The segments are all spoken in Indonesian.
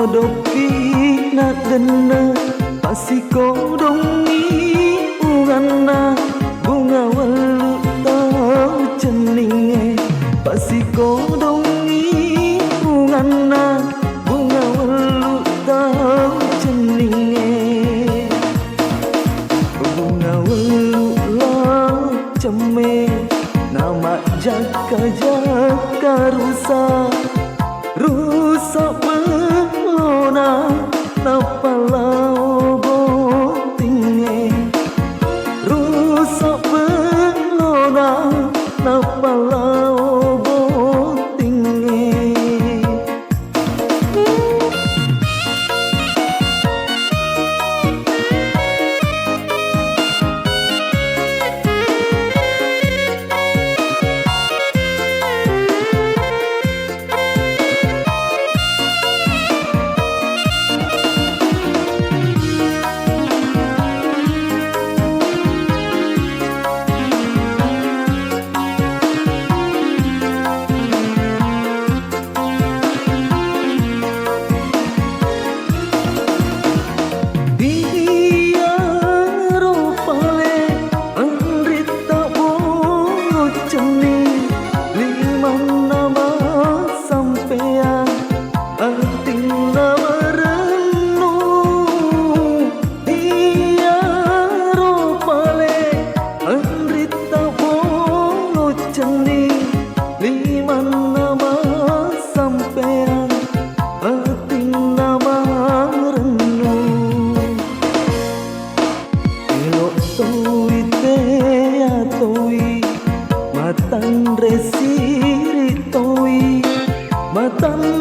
Doki na dena pasiko dongi ungana bunga walu tau ceninge pasiko dongi ungana bunga walu tau ceninge bunga walu la ceme nama jaka jaka rusak pelona napalau botinge rusak pelona napalau botinge matan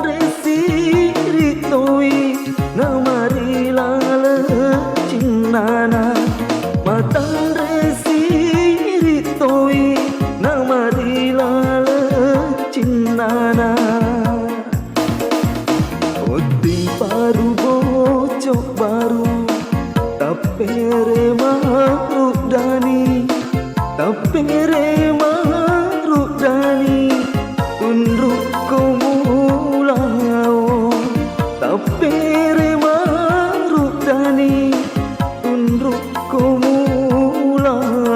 resiri toi namarilala cinnana matan resiri toi namarilala cinnana baru bocok baru tapere marudani tapere marudani unruk kumulao tapere marudani unruk kumulao